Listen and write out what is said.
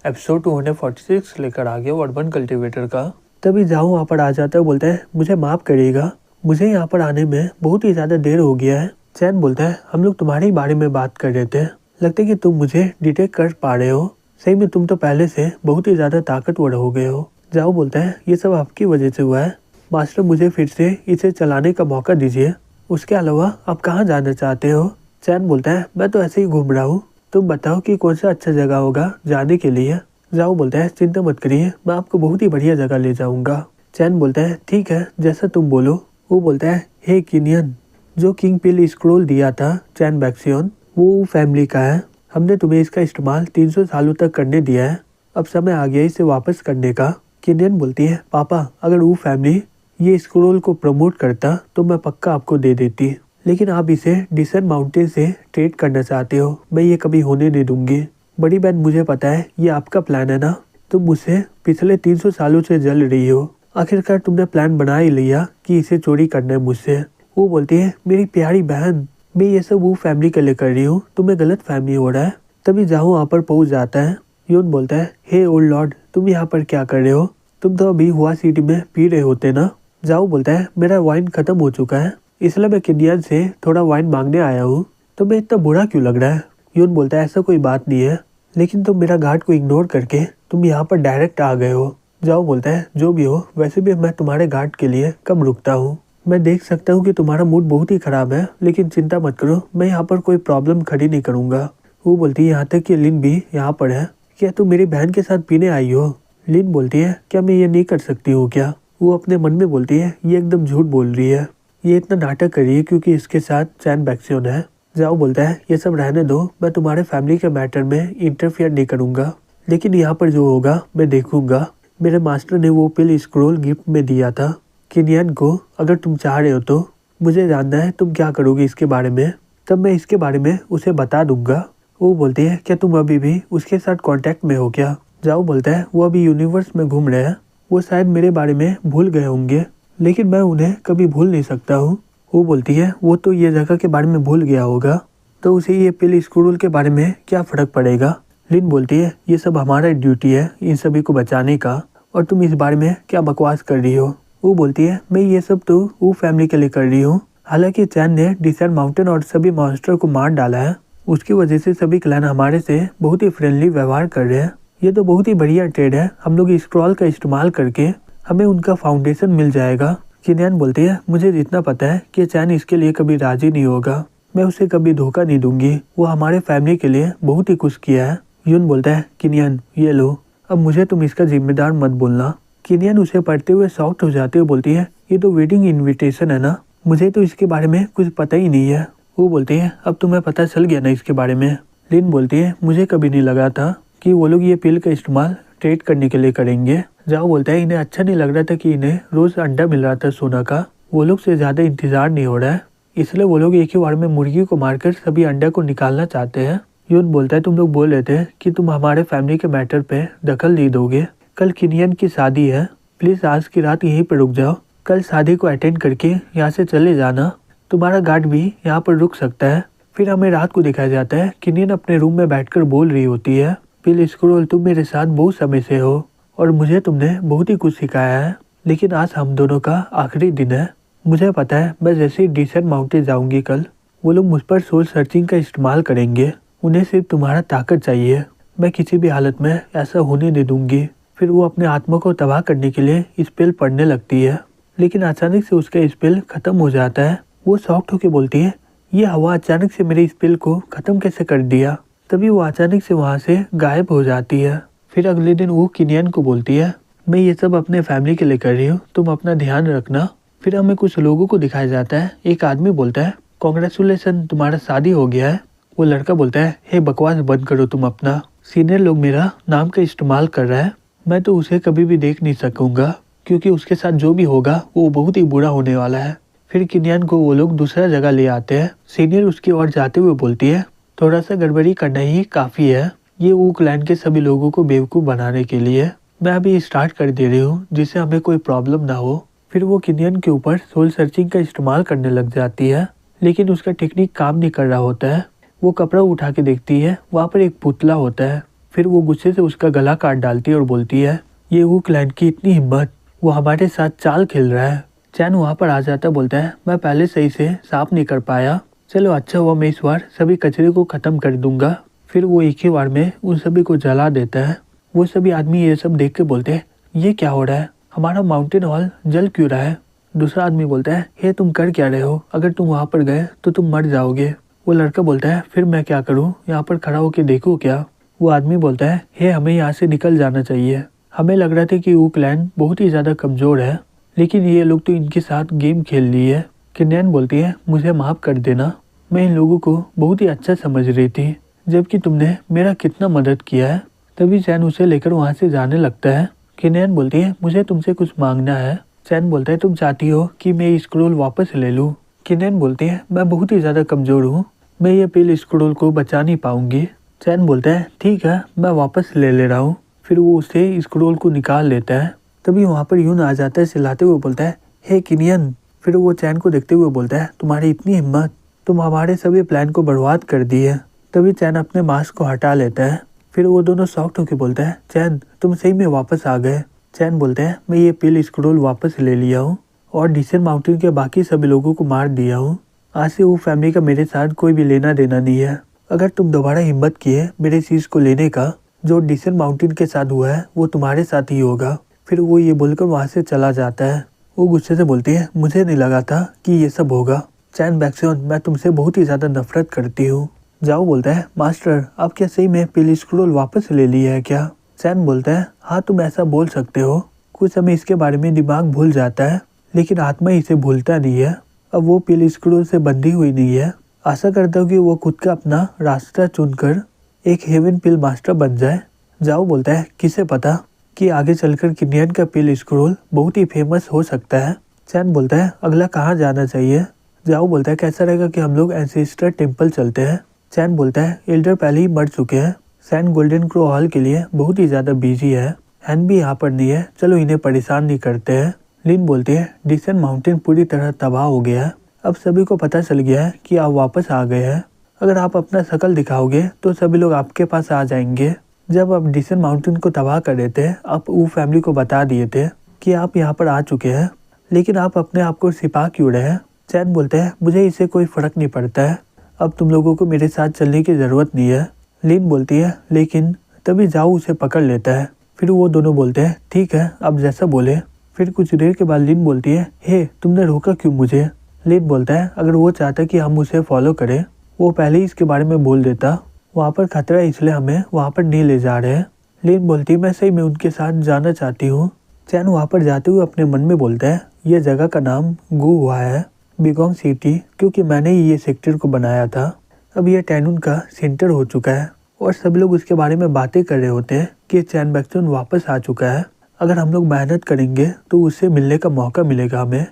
Episode 246 लेकर आ गया urban cultivator का। तभी जाओ वहाँ पर आ जाता है, बोलता है मुझे माफ करिएगा, मुझे यहाँ पर आने में बहुत ही ज्यादा देर हो गया है। चैन बोलता है हम लोग तुम्हारे बारे में बात कर रहे थे, लगता है कि तुम मुझे डिटेक्ट कर पा रहे हो। सही में तुम तो पहले से बहुत ही ज्यादा ताकतवर हो गए हो। जाओ बोलता है ये सब आपकी वजह से हुआ है, मास्टर मुझे फिर से इसे चलाने का मौका दीजिए, उसके अलावा आप कहाँ जाना चाहते हो। चैन बोलता है मैं तो ऐसे ही घूम रहा हूँ, तुम बताओ कि कौन सा अच्छा जगह होगा जाने के लिए। जाओ बोलता है चिंता मत करिए, मैं आपको बहुत ही बढ़िया जगह ले जाऊंगा। चैन बोलता है ठीक है जैसा तुम बोलो। वो बोलता है हे किनियन, जो किंग पिल स्क्रोल दिया था चैन बैक्सियन वो फैमिली का है, हमने तुम्हें इसका इस्तेमाल 300 सालों तक करने दिया है, अब समय आ गया इसे वापस करने का। किनियन बोलती है पापा अगर वो फैमिली ये स्क्रोल को प्रमोट करता तो मैं पक्का आपको दे देती, लेकिन आप इसे डिसन माउंटेन से ट्रेड करना चाहते हो, मैं ये कभी होने नहीं दूंगी। बड़ी बहन मुझे पता है ये आपका प्लान है ना, तुम मुझसे पिछले 300 सालों से जल रही हो, आखिरकार तुमने प्लान बना ही लिया कि इसे चोरी करना है मुझसे। वो बोलती है मेरी प्यारी बहन, मैं ये सब वो फैमिली के लिए कर रही हूँ, तुम्हें गलत फैमिली हो रहा है। तभी जाओ वहाँ पर पहुँच जाता है। यून बोलता है हे ओल्ड लॉर्ड, तुम यहाँ पर क्या कर रहे हो, तुम तो अभी हुआ सिटी में पी रहे होते ना। जाओ बोलता है मेरा वाइन खत्म हो चुका है, इसलिए मैं किनियन से थोड़ा वाइन मांगने आया हूँ, तो मैं इतना बुरा क्यों लग रहा है। यून बोलता है ऐसा कोई बात नहीं है, लेकिन तुम मेरा गार्ड को इग्नोर करके तुम यहाँ पर डायरेक्ट आ गए हो। जाओ बोलता है जो भी हो, वैसे भी मैं तुम्हारे गार्ड के लिए कब रुकता हूँ, मैं देख सकता हूँ कि तुम्हारा मूड बहुत ही खराब है, लेकिन चिंता मत करो, मैं यहाँ पर कोई प्रॉब्लम खड़ी नहीं करूँगा। वो बोलती है यहाँ तक कि लिन भी यहाँ पर है, क्या तुम मेरी बहन के साथ पीने आई हो। लिन बोलती है क्या मैं ये नहीं कर सकती हूँ क्या। वो अपने मन में बोलती है ये एकदम झूठ बोल रही है, ये इतना नाटक कर रही है क्योंकि इसके साथ चैन बैक्सियन है। जाओ बोलता है ये सब रहने दो, मैं तुम्हारे फैमिली के मैटर में इंटरफियर नहीं करूँगा, लेकिन यहाँ पर जो होगा मैं देखूंगा। मेरे मास्टर ने वो पिल स्क्रोल गिफ्ट में दिया था किनियन को, अगर तुम चाह रहे हो तो मुझे जानना है तुम क्या करोगे इसके बारे में, तब मैं इसके बारे में उसे बता दूंगा। वो बोलती है क्या तुम अभी भी उसके साथ कांटेक्ट में हो क्या। जाओ बोलता है वो अभी यूनिवर्स में घूम रहे हैं, वो शायद मेरे बारे में भूल गए होंगे, लेकिन मैं उन्हें कभी भूल नहीं सकता हूँ। वो बोलती है वो तो ये जगह के बारे में भूल गया होगा, तो उसे ये पिल स्क्रोल के बारे में क्या फर्क पड़ेगा। लिन बोलती है ये सब हमारा ड्यूटी है इन सभी को बचाने का, और तुम इस बारे में क्या बकवास कर रही हो। वो बोलती है मैं ये सब तो वो फैमिली के लिए कर रही हूँ, हालांकि चैन ने डिसर्न माउंटेन और सभी मॉन्स्टर को मार डाला है, उसकी वजह से सभी क्लैन हमारे से बहुत ही फ्रेंडली व्यवहार कर रहे हैं, ये तो बहुत ही बढ़िया ट्रेड है, हम लोग स्क्रॉल का इस्तेमाल करके हमें उनका फाउंडेशन मिल जाएगा। किनियन बोलती है मुझे जितना पता है कि चैन इसके लिए कभी राजी नहीं होगा, मैं उसे कभी धोखा नहीं दूंगी, वो हमारे फैमिली के लिए बहुत ही कुछ किया है। यून बोलता है किनियन ये लो, अब मुझे तुम इसका जिम्मेदार मत बोलना। किनियन उसे पढ़ते हुए शॉक्ड हो जाते हुए बोलती है ये तो वेडिंग इन्विटेशन है ना, मुझे तो इसके बारे में कुछ पता ही नहीं है। वो बोलती है अब तुम्हें पता चल गया ना इसके बारे में। लिन बोलती है मुझे कभी नहीं लगा था कि वो लोग ये पिल का इस्तेमाल ट्रेड करने के लिए करेंगे। जाओ बोलता है इन्हें अच्छा नहीं लग रहा था कि इन्हें रोज अंडा मिल रहा था सोना का, वो लोग से ज्यादा इंतजार नहीं हो रहा है, इसलिए वो लोग एक ही बार में मुर्गी को मारकर सभी अंडा को निकालना चाहते हैं। यून बोलता है तुम लोग बोल रहे थे कि तुम हमारे फैमिली के मैटर पे दखल नहीं दोगे, कल किनियन की शादी है, प्लीज आज की रात यहीं पर रुक जाओ, कल शादी को अटेंड करके यहाँ से चले जाना, तुम्हारा गार्ड भी यहाँ पर रुक सकता है। फिर हमें रात को दिखाया जाता है किनियन अपने रूम में बैठकर बोल रही होती है पिल स्क्रोल तुम मेरे साथ बहुत समय से हो और मुझे तुमने बहुत ही कुछ सिखाया है, लेकिन आज हम दोनों का आखिरी दिन है, मुझे पता है मैं जैसे ही डिसन माउंटेन जाऊंगी कल वो लोग मुझ पर सोल सर्चिंग का इस्तेमाल करेंगे, उन्हें सिर्फ तुम्हारा ताकत चाहिए, मैं किसी भी हालत में ऐसा होने नहीं दूंगी। फिर वो अपने आत्मा को तबाह करने के लिए स्पेल पढ़ने लगती है, लेकिन अचानक से उसका स्पेल खत्म हो जाता है। वो शॉक्ड होकर बोलती है ये हवा अचानक से मेरे स्पेल को खत्म कैसे कर दिया। तभी वो अचानक से वहाँ से गायब हो जाती है। फिर अगले दिन वो किनियन को बोलती है मैं ये सब अपने फैमिली के लिए कर रही हूँ, तुम अपना ध्यान रखना। फिर हमें कुछ लोगों को दिखाया जाता है, एक आदमी बोलता है कॉन्ग्रेचुलेसन तुम्हारा शादी हो गया है। वो लड़का बोलता है हे बकवास बंद करो तुम अपना, सीनियर लोग मेरा नाम का इस्तेमाल कर रहा है, मैं तो उसे कभी भी देख नहीं सकूंगा क्योंकि उसके साथ जो भी होगा वो बहुत ही बुरा होने वाला है। फिर किनियन को वो लोग दूसरा जगह ले आते हैं, सीनियर उसकी ओर जाते हुए बोलती है थोड़ा सा गड़बड़ी करना ही काफी है, ये वो क्लैन के सभी लोगों को बेवकूफ बनाने के लिए मैं अभी स्टार्ट कर दे रही हूँ जिससे हमें कोई प्रॉब्लम ना हो। फिर वो किनियन के ऊपर सोल सर्चिंग का इस्तेमाल करने लग जाती है, लेकिन उसका टेक्निक काम नहीं कर रहा होता है। वो कपड़ा उठा के देखती है, वहाँ पर एक पुतला होता है। फिर वो गुस्से से उसका गला काट डालती है और बोलती है, ये वो क्लैन की इतनी हिम्मत, वो हमारे साथ चाल खेल रहा है। चैन वहाँ पर आ जाता बोलता है, मैं पहले सही से साफ नहीं कर पाया, चलो अच्छा हुआ मैं इस बार सभी कचरे को खत्म कर दूंगा। फिर वो एक ही बार में उन सभी को जला देता है। वो सभी आदमी ये सब देख के बोलते हैं, ये क्या हो रहा है, हमारा माउंटेन हॉल जल क्यों रहा है। दूसरा आदमी बोलता है, हे तुम कर क्या रहे हो, अगर तुम वहाँ पर गए तो तुम मर जाओगे। वो लड़का बोलता है, फिर मैं क्या करूँ, यहाँ पर खड़ा होकर देखूँ क्या। वो आदमी बोलता है, हे हमें यहाँ से निकल जाना चाहिए। हमें लग रहा था कि वो क्लैन बहुत ही ज़्यादा कमज़ोर है, लेकिन ये लोग तो इनके साथ गेम खेल ली है। किन्यान बोलती है, मुझे माफ़ कर देना, मैं इन लोगों को बहुत ही अच्छा समझ रही थी, जबकि तुमने मेरा कितना मदद किया है। तभी चैन उसे लेकर वहाँ से जाने लगता है। किन्यान बोलती है, मुझे तुमसे कुछ मांगना है। चैन बोलता है, तुम चाहती हो कि मैं ये स्क्रोल वापस ले लूँ। किन्यान बोलती है, मैं बहुत ही ज़्यादा कमज़ोर हूँ, मैं ये पील स्क्रोल को बचा नहीं पाऊंगी। चैन बोलता है, ठीक है मैं वापस ले रहा हूँ। फिर वो उसे स्क्रोल को निकाल लेता है। तभी वहाँ पर यून आ जाता है, चिल्लाते हुए बोलता है, हे किन्यान। फिर वो चैन को देखते हुए बोलता है, तुम्हारी इतनी हिम्मत, तुम हमारे सभी प्लान को बर्बाद कर दी है। तभी चैन अपने मास्क को हटा लेता है। फिर वो दोनों शॉक्ड होकर बोलता है, चैन तुम सही में वापस आ गए। चैन बोलते हैं, मैं ये पील स्क्रोल वापस ले लिया हूँ और डिसेंट माउंटेन के बाकी सभी लोगों को मार दिया हूँ। आज से वो फैमिली का मेरे साथ कोई भी लेना देना नहीं है। अगर तुम दोबारा हिम्मत किए मेरे चीज़ को लेने का, जो डिसेंट माउंटेन के साथ हुआ है वो तुम्हारे साथ ही होगा। फिर वो ये बोलकर वहाँ से चला जाता है। वो गुस्से से बोलती है, मुझे नहीं लगा था कि ये सब होगा। चैन बैक्सियन, मैं तुमसे बहुत ही ज़्यादा नफरत करती हूँ। जाओ बोलता है, मास्टर आप क्या सही में पीली स्क्रोल वापस ले लिया है क्या। चैन बोलता है, हाँ तुम ऐसा बोल सकते हो, कुछ समय इसके बारे में दिमाग भूल जाता है, लेकिन आत्मा इसे भूलता नहीं है। अब वो पीली स्क्रोल से बंधी हुई नहीं है। आशा करता हूँ कि वो खुद का अपना रास्ता चुनकर एक हेवन पिल मास्टर बन जाए। जाओ बोलता है, किसे पता कि आगे चलकर किन्यान का पील स्क्रोल बहुत ही फेमस हो सकता है। चैन बोलता है, अगला कहाँ जाना चाहिए। जाओ बोलता है, कैसा रहेगा कि हम लोग एंसेस्टर टेम्पल चलते हैं। चैन बोलता है, एल्डर पहले ही मर चुके हैं, सैन गोल्डन क्रो हॉल के लिए बहुत ही ज़्यादा बिजी है, हैन भी यहाँ पर नहीं है, चलो इन्हें परेशान नहीं करते हैं। लिन बोलती है, डिसेंट माउंटेन पूरी तरह तबाह हो गया है, अब सभी को पता चल गया है कि आप वापस आ गए हैं। अगर आप अपना शकल दिखाओगे तो सभी लोग आपके पास आ जाएंगे। जब आप डिसेंट माउंटेन को तबाह कर रहे थे, आप वो फैमिली को बता दिए थे कि आप यहाँ पर आ चुके हैं, लेकिन आप अपने आप को छिपा क्यों रहे हैं। चैन बोलते हैं, मुझे इससे कोई फर्क नहीं पड़ता है, अब तुम लोगों को मेरे साथ चलने की ज़रूरत नहीं है। लिन बोलती है, लेकिन तभी जाओ उसे पकड़ लेता है। फिर वो दोनों बोलते हैं, ठीक है अब जैसा बोले। फिर कुछ देर के बाद लिन बोलती है, हे तुमने रोका क्यों मुझे। लिन बोलता है, अगर वो चाहता कि हम उसे फॉलो करें, वो पहले ही इसके बारे में बोल देता, वहाँ पर खतरा है इसलिए हमें वहाँ पर नहीं ले जा रहे हैं। लिन बोलती है, मैं सही में उनके साथ जाना चाहती हूँ। चैन वहाँ पर जाते हुए अपने मन में बोलता है, ये जगह का नाम गू हुआ है बिगोंग सिटी, क्योंकि मैंने ही ये सेक्टर को बनाया था। अब ये टैनून का सेंटर हो चुका है और सब लोग उसके बारे में बातें कर रहे होते हैं कि चैन बैक्सन वापस आ चुका है। अगर हम लोग मेहनत करेंगे तो उससे मिलने का मौका मिलेगा हमें।